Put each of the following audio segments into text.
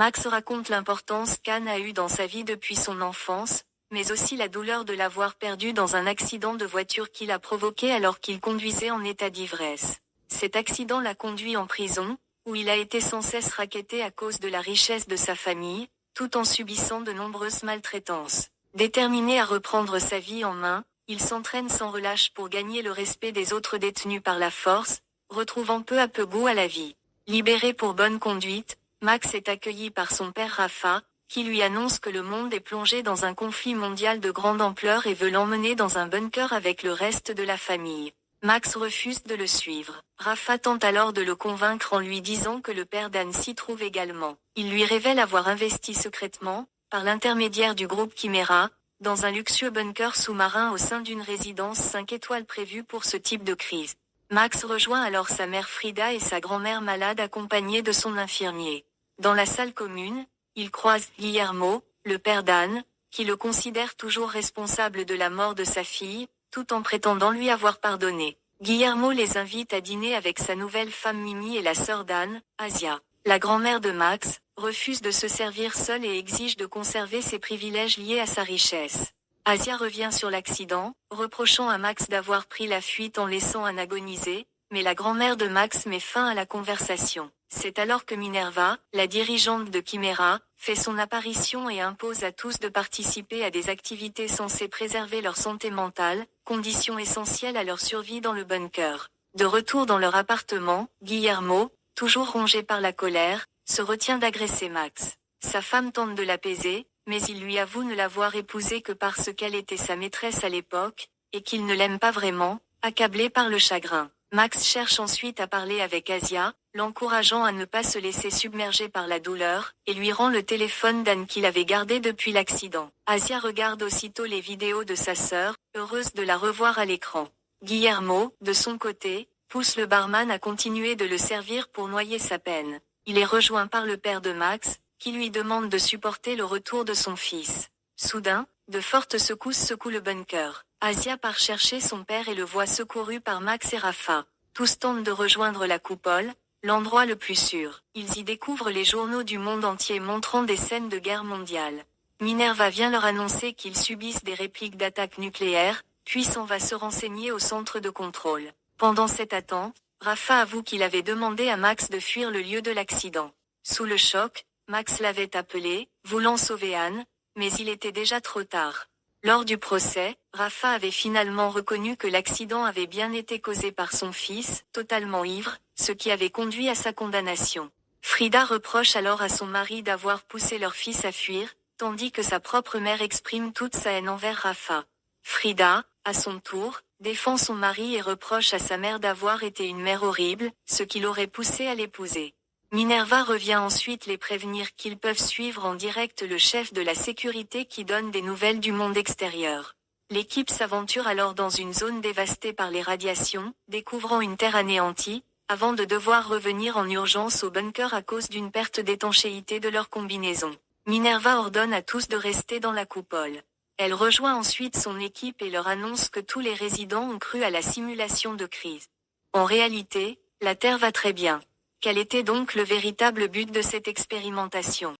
Max raconte l'importance qu'Anne a eue dans sa vie depuis son enfance, mais aussi la douleur de l'avoir perdue dans un accident de voiture qu'il a provoqué alors qu'il conduisait en état d'ivresse. Cet accident l'a conduit en prison, où il a été sans cesse racketté à cause de la richesse de sa famille, tout en subissant de nombreuses maltraitances. Déterminé à reprendre sa vie en main, il s'entraîne sans relâche pour gagner le respect des autres détenus par la force, retrouvant peu à peu goût à la vie. Libéré pour bonne conduite, Max est accueilli par son père Rafa, qui lui annonce que le monde est plongé dans un conflit mondial de grande ampleur et veut l'emmener dans un bunker avec le reste de la famille. Max refuse de le suivre. Rafa tente alors de le convaincre en lui disant que le père d'Anne s'y trouve également. Il lui révèle avoir investi secrètement, par l'intermédiaire du groupe Chimera, dans un luxueux bunker sous-marin au sein d'une résidence 5 étoiles prévue pour ce type de crise. Max rejoint alors sa mère Frida et sa grand-mère malade accompagnée de son infirmier. Dans la salle commune, il croise Guillermo, le père d'Anne, qui le considère toujours responsable de la mort de sa fille, tout en prétendant lui avoir pardonné. Guillermo les invite à dîner avec sa nouvelle femme Mimi et la sœur d'Anne, Asia. La grand-mère de Max refuse de se servir seule et exige de conserver ses privilèges liés à sa richesse. Asia revient sur l'accident, reprochant à Max d'avoir pris la fuite en laissant Anne agoniser, mais la grand-mère de Max met fin à la conversation. C'est alors que Minerva, la dirigeante de Chimera, fait son apparition et impose à tous de participer à des activités censées préserver leur santé mentale, condition essentielle à leur survie dans le bunker. De retour dans leur appartement, Guillermo, toujours rongé par la colère, se retient d'agresser Max. Sa femme tente de l'apaiser, mais il lui avoue ne l'avoir épousée que parce qu'elle était sa maîtresse à l'époque, et qu'il ne l'aime pas vraiment, accablé par le chagrin. Max cherche ensuite à parler avec Asia, l'encourageant à ne pas se laisser submerger par la douleur, et lui rend le téléphone d'Anne qu'il avait gardé depuis l'accident. Asia regarde aussitôt les vidéos de sa sœur, heureuse de la revoir à l'écran. Guillermo, de son côté, pousse le barman à continuer de le servir pour noyer sa peine. Il est rejoint par le père de Max, qui lui demande de supporter le retour de son fils. Soudain, de fortes secousses secouent le bunker. Asia part chercher son père et le voit secouru par Max et Rafa. Tous tentent de rejoindre la coupole, l'endroit le plus sûr. Ils y découvrent les journaux du monde entier montrant des scènes de guerre mondiale. Minerva vient leur annoncer qu'ils subissent des répliques d'attaques nucléaires, puis s'en va se renseigner au centre de contrôle. Pendant cette attente, Rafa avoue qu'il avait demandé à Max de fuir le lieu de l'accident. Sous le choc, Max l'avait appelé, voulant sauver Anne, mais il était déjà trop tard. Lors du procès, Rafa avait finalement reconnu que l'accident avait bien été causé par son fils, totalement ivre, ce qui avait conduit à sa condamnation. Frida reproche alors à son mari d'avoir poussé leur fils à fuir, tandis que sa propre mère exprime toute sa haine envers Rafa. Frida, à son tour, défend son mari et reproche à sa mère d'avoir été une mère horrible, ce qui l'aurait poussé à l'épouser. Minerva revient ensuite les prévenir qu'ils peuvent suivre en direct le chef de la sécurité qui donne des nouvelles du monde extérieur. L'équipe s'aventure alors dans une zone dévastée par les radiations, découvrant une terre anéantie, avant de devoir revenir en urgence au bunker à cause d'une perte d'étanchéité de leur combinaison. Minerva ordonne à tous de rester dans la coupole. Elle rejoint ensuite son équipe et leur annonce que tous les résidents ont cru à la simulation de crise. En réalité, la Terre va très bien. Quel était donc le véritable but de cette expérimentation?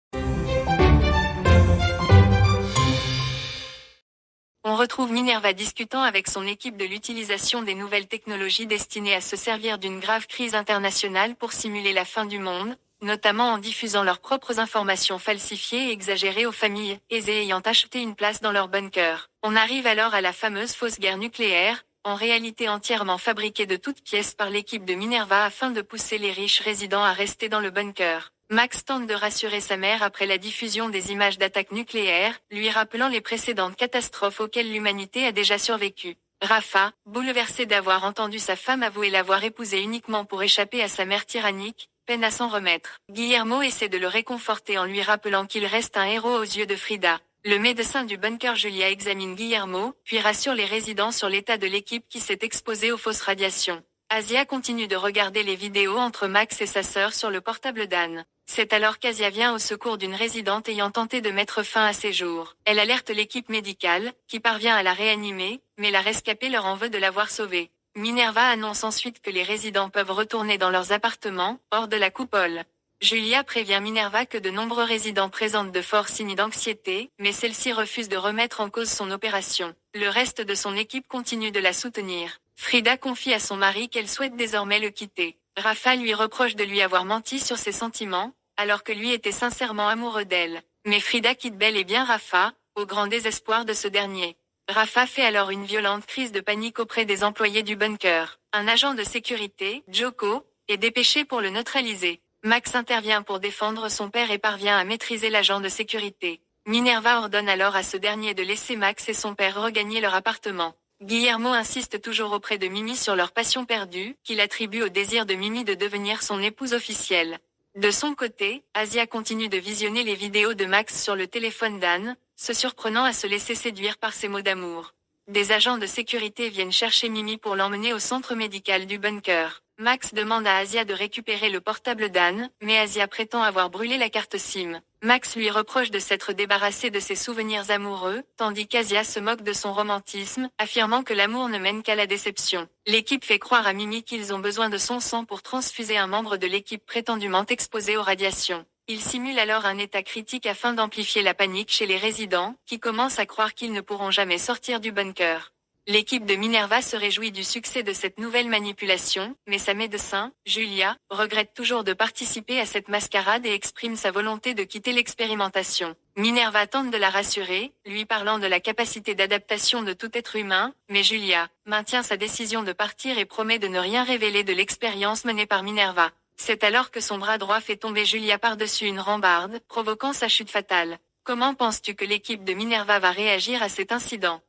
On retrouve Minerva discutant avec son équipe de l'utilisation des nouvelles technologies destinées à se servir d'une grave crise internationale pour simuler la fin du monde, notamment en diffusant leurs propres informations falsifiées et exagérées aux familles aisées ayant acheté une place dans leur bunker. On arrive alors à la fameuse fausse guerre nucléaire, en réalité entièrement fabriquée de toutes pièces par l'équipe de Minerva afin de pousser les riches résidents à rester dans le bunker. Max tente de rassurer sa mère après la diffusion des images d'attaques nucléaires, lui rappelant les précédentes catastrophes auxquelles l'humanité a déjà survécu. Rafa, bouleversé d'avoir entendu sa femme avouer l'avoir épousée uniquement pour échapper à sa mère tyrannique, peine à s'en remettre. Guillermo essaie de le réconforter en lui rappelant qu'il reste un héros aux yeux de Frida. Le médecin du bunker Julia examine Guillermo, puis rassure les résidents sur l'état de l'équipe qui s'est exposée aux fausses radiations. Asia continue de regarder les vidéos entre Max et sa sœur sur le portable d'Anne. C'est alors qu'Asia vient au secours d'une résidente ayant tenté de mettre fin à ses jours. Elle alerte l'équipe médicale, qui parvient à la réanimer, mais la rescapée leur en veut de l'avoir sauvée. Minerva annonce ensuite que les résidents peuvent retourner dans leurs appartements, hors de la coupole. Julia prévient Minerva que de nombreux résidents présentent de forts signes d'anxiété, mais celle-ci refuse de remettre en cause son opération. Le reste de son équipe continue de la soutenir. Frida confie à son mari qu'elle souhaite désormais le quitter. Rafa lui reproche de lui avoir menti sur ses sentiments, alors que lui était sincèrement amoureux d'elle. Mais Frida quitte bel et bien Rafa, au grand désespoir de ce dernier. Rafa fait alors une violente crise de panique auprès des employés du bunker. Un agent de sécurité, Joko, est dépêché pour le neutraliser. Max intervient pour défendre son père et parvient à maîtriser l'agent de sécurité. Minerva ordonne alors à ce dernier de laisser Max et son père regagner leur appartement. Guillermo insiste toujours auprès de Mimi sur leur passion perdue, qu'il attribue au désir de Mimi de devenir son épouse officielle. De son côté, Asia continue de visionner les vidéos de Max sur le téléphone d'Anne, se surprenant à se laisser séduire par ses mots d'amour. Des agents de sécurité viennent chercher Mimi pour l'emmener au centre médical du bunker. Max demande à Asia de récupérer le portable d'Anne, mais Asia prétend avoir brûlé la carte SIM. Max lui reproche de s'être débarrassé de ses souvenirs amoureux, tandis qu'Asia se moque de son romantisme, affirmant que l'amour ne mène qu'à la déception. L'équipe fait croire à Mimi qu'ils ont besoin de son sang pour transfuser un membre de l'équipe prétendument exposé aux radiations. Ils simulent alors un état critique afin d'amplifier la panique chez les résidents, qui commencent à croire qu'ils ne pourront jamais sortir du bunker. L'équipe de Minerva se réjouit du succès de cette nouvelle manipulation, mais sa médecin, Julia, regrette toujours de participer à cette mascarade et exprime sa volonté de quitter l'expérimentation. Minerva tente de la rassurer, lui parlant de la capacité d'adaptation de tout être humain, mais Julia maintient sa décision de partir et promet de ne rien révéler de l'expérience menée par Minerva. C'est alors que son bras droit fait tomber Julia par-dessus une rambarde, provoquant sa chute fatale. Comment penses-tu que l'équipe de Minerva va réagir à cet incident ?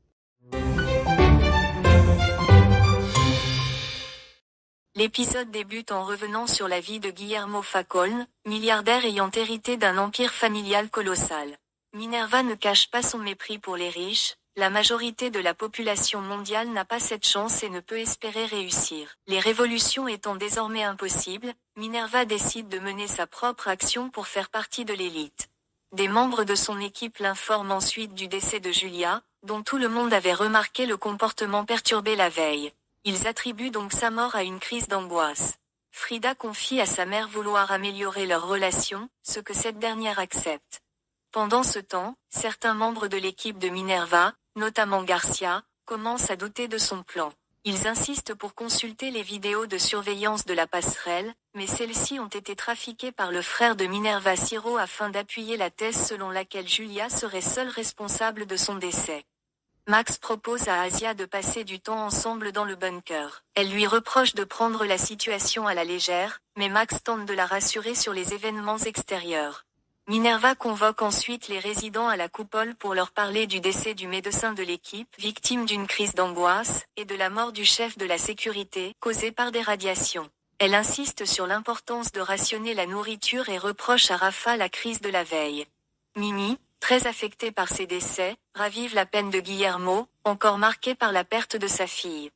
L'épisode débute en revenant sur la vie de Guillermo Falcone, milliardaire ayant hérité d'un empire familial colossal. Minerva ne cache pas son mépris pour les riches, la majorité de la population mondiale n'a pas cette chance et ne peut espérer réussir. Les révolutions étant désormais impossibles, Minerva décide de mener sa propre action pour faire partie de l'élite. Des membres de son équipe l'informent ensuite du décès de Julia, dont tout le monde avait remarqué le comportement perturbé la veille. Ils attribuent donc sa mort à une crise d'angoisse. Frida confie à sa mère vouloir améliorer leur relation, ce que cette dernière accepte. Pendant ce temps, certains membres de l'équipe de Minerva, notamment Garcia, commencent à douter de son plan. Ils insistent pour consulter les vidéos de surveillance de la passerelle, mais celles-ci ont été trafiquées par le frère de Minerva Ciro afin d'appuyer la thèse selon laquelle Julia serait seule responsable de son décès. Max propose à Asia de passer du temps ensemble dans le bunker. Elle lui reproche de prendre la situation à la légère, mais Max tente de la rassurer sur les événements extérieurs. Minerva convoque ensuite les résidents à la coupole pour leur parler du décès du médecin de l'équipe, victime d'une crise d'angoisse, et de la mort du chef de la sécurité, causée par des radiations. Elle insiste sur l'importance de rationner la nourriture et reproche à Rafa la crise de la veille. Mimi, très affectée par ces décès, ravive la peine de Guillermo, encore marqué par la perte de sa fille.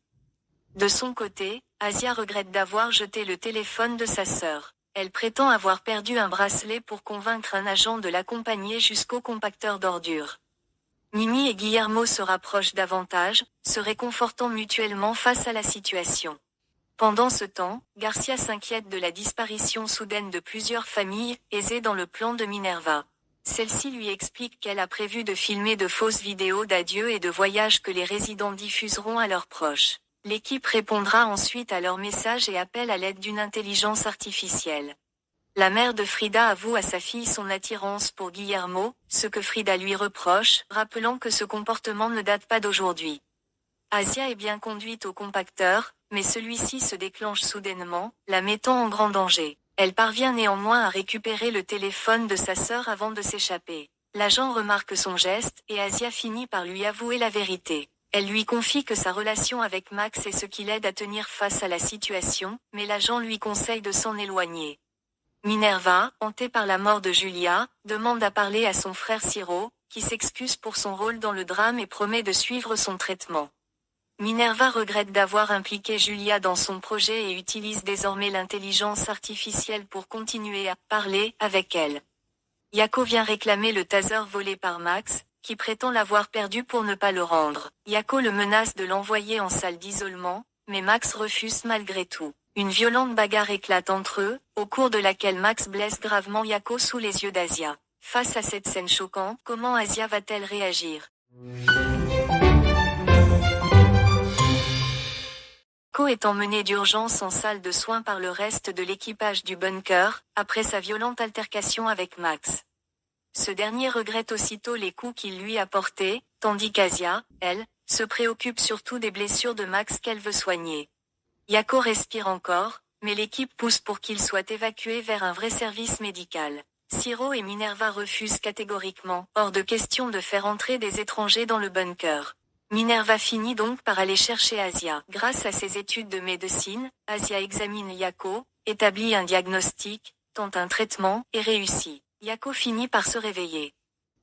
De son côté, Asia regrette d'avoir jeté le téléphone de sa sœur. Elle prétend avoir perdu un bracelet pour convaincre un agent de l'accompagner jusqu'au compacteur d'ordures. Mimi et Guillermo se rapprochent davantage, se réconfortant mutuellement face à la situation. Pendant ce temps, Garcia s'inquiète de la disparition soudaine de plusieurs familles, aisées dans le plan de Minerva. Celle-ci lui explique qu'elle a prévu de filmer de fausses vidéos d'adieu et de voyages que les résidents diffuseront à leurs proches. L'équipe répondra ensuite à leurs messages et appelle à l'aide d'une intelligence artificielle. La mère de Frida avoue à sa fille son attirance pour Guillermo, ce que Frida lui reproche, rappelant que ce comportement ne date pas d'aujourd'hui. Asia est bien conduite au compacteur, mais celui-ci se déclenche soudainement, la mettant en grand danger. Elle parvient néanmoins à récupérer le téléphone de sa sœur avant de s'échapper. L'agent remarque son geste, et Asia finit par lui avouer la vérité. Elle lui confie que sa relation avec Max est ce qui l'aide à tenir face à la situation, mais l'agent lui conseille de s'en éloigner. Minerva, hantée par la mort de Julia, demande à parler à son frère Ciro, qui s'excuse pour son rôle dans le drame et promet de suivre son traitement. Minerva regrette d'avoir impliqué Julia dans son projet et utilise désormais l'intelligence artificielle pour continuer à parler avec elle. Yako vient réclamer le taser volé par Max, qui prétend l'avoir perdu pour ne pas le rendre. Yako le menace de l'envoyer en salle d'isolement, mais Max refuse malgré tout. Une violente bagarre éclate entre eux, au cours de laquelle Max blesse gravement Yako sous les yeux d'Asia. Face à cette scène choquante, comment Asia va-t-elle réagir? Yako est emmené d'urgence en salle de soins par le reste de l'équipage du bunker, après sa violente altercation avec Max. Ce dernier regrette aussitôt les coups qu'il lui a portés, tandis qu'Asia, elle, se préoccupe surtout des blessures de Max qu'elle veut soigner. Yako respire encore, mais l'équipe pousse pour qu'il soit évacué vers un vrai service médical. Siro et Minerva refusent catégoriquement, hors de question de faire entrer des étrangers dans le bunker. Minerva finit donc par aller chercher Asia. Grâce à ses études de médecine, Asia examine Yako, établit un diagnostic, tente un traitement, et réussit. Yako finit par se réveiller.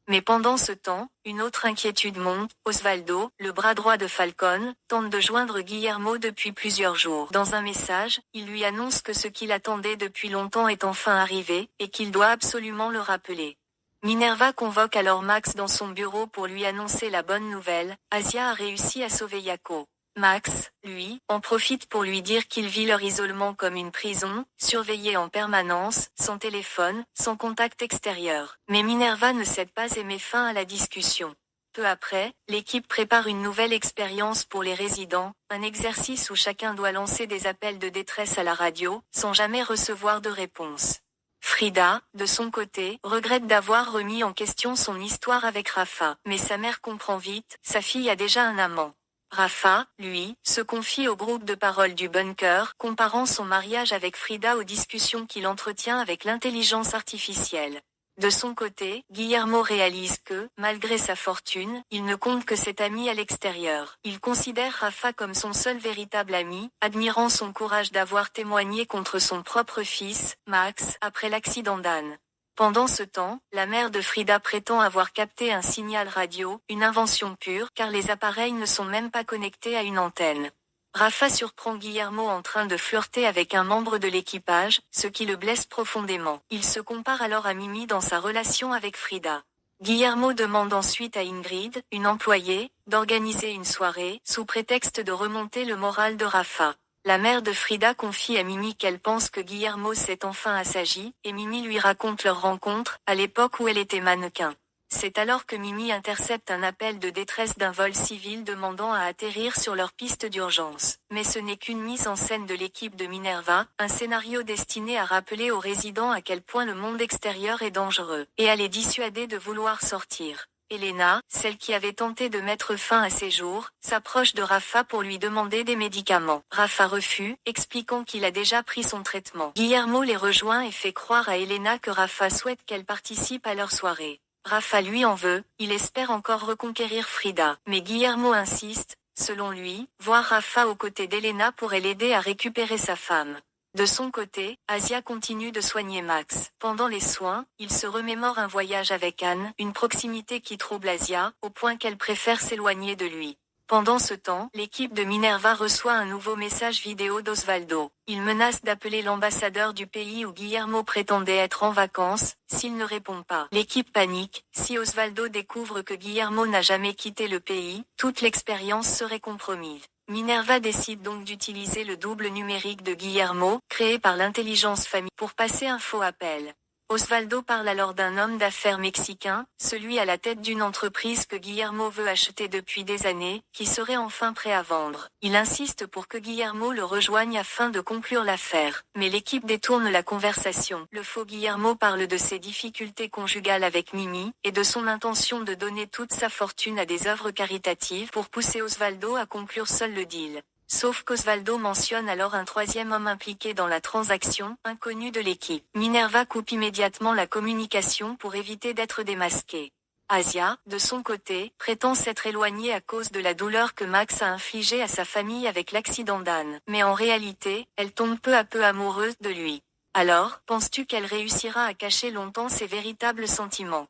Mais pendant ce temps, une autre inquiétude monte. Osvaldo, le bras droit de Falcon, tente de joindre Guillermo depuis plusieurs jours. Dans un message, il lui annonce que ce qu'il attendait depuis longtemps est enfin arrivé, et qu'il doit absolument le rappeler. Minerva convoque alors Max dans son bureau pour lui annoncer la bonne nouvelle, Asia a réussi à sauver Yako. Max, lui, en profite pour lui dire qu'il vit leur isolement comme une prison, surveillé en permanence, sans téléphone, sans contact extérieur. Mais Minerva ne cède pas et met fin à la discussion. Peu après, l'équipe prépare une nouvelle expérience pour les résidents, un exercice où chacun doit lancer des appels de détresse à la radio, sans jamais recevoir de réponse. Frida, de son côté, regrette d'avoir remis en question son histoire avec Rafa, mais sa mère comprend vite, sa fille a déjà un amant. Rafa, lui, se confie au groupe de parole du bunker, comparant son mariage avec Frida aux discussions qu'il entretient avec l'intelligence artificielle. De son côté, Guillermo réalise que, malgré sa fortune, il ne compte que cet ami à l'extérieur. Il considère Rafa comme son seul véritable ami, admirant son courage d'avoir témoigné contre son propre fils, Max, après l'accident d'Anne. Pendant ce temps, la mère de Frida prétend avoir capté un signal radio, une invention pure, car les appareils ne sont même pas connectés à une antenne. Rafa surprend Guillermo en train de flirter avec un membre de l'équipage, ce qui le blesse profondément. Il se compare alors à Mimi dans sa relation avec Frida. Guillermo demande ensuite à Ingrid, une employée, d'organiser une soirée, sous prétexte de remonter le moral de Rafa. La mère de Frida confie à Mimi qu'elle pense que Guillermo s'est enfin assagi, et Mimi lui raconte leur rencontre, à l'époque où elle était mannequin. C'est alors que Mimi intercepte un appel de détresse d'un vol civil demandant à atterrir sur leur piste d'urgence. Mais ce n'est qu'une mise en scène de l'équipe de Minerva, un scénario destiné à rappeler aux résidents à quel point le monde extérieur est dangereux, et à les dissuader de vouloir sortir. Elena, celle qui avait tenté de mettre fin à ses jours, s'approche de Rafa pour lui demander des médicaments. Rafa refuse, expliquant qu'il a déjà pris son traitement. Guillermo les rejoint et fait croire à Elena que Rafa souhaite qu'elle participe à leur soirée. Rafa lui en veut, il espère encore reconquérir Frida. Mais Guillermo insiste, selon lui, voir Rafa aux côtés d'Elena pourrait l'aider à récupérer sa femme. De son côté, Asia continue de soigner Max. Pendant les soins, il se remémore un voyage avec Anne, une proximité qui trouble Asia, au point qu'elle préfère s'éloigner de lui. Pendant ce temps, l'équipe de Minerva reçoit un nouveau message vidéo d'Osvaldo. Il menace d'appeler l'ambassadeur du pays où Guillermo prétendait être en vacances, s'il ne répond pas. L'équipe panique, si Osvaldo découvre que Guillermo n'a jamais quitté le pays, toute l'expérience serait compromise. Minerva décide donc d'utiliser le double numérique de Guillermo, créé par l'intelligence famille, pour passer un faux appel. Osvaldo parle alors d'un homme d'affaires mexicain, celui à la tête d'une entreprise que Guillermo veut acheter depuis des années, qui serait enfin prêt à vendre. Il insiste pour que Guillermo le rejoigne afin de conclure l'affaire. Mais l'équipe détourne la conversation. Le faux Guillermo parle de ses difficultés conjugales avec Mimi, et de son intention de donner toute sa fortune à des œuvres caritatives pour pousser Osvaldo à conclure seul le deal. Sauf qu'Osvaldo mentionne alors un troisième homme impliqué dans la transaction, inconnu de l'équipe. Minerva coupe immédiatement la communication pour éviter d'être démasquée. Asia, de son côté, prétend s'être éloignée à cause de la douleur que Max a infligée à sa famille avec l'accident d'Anne. Mais en réalité, elle tombe peu à peu amoureuse de lui. Alors, penses-tu qu'elle réussira à cacher longtemps ses véritables sentiments ?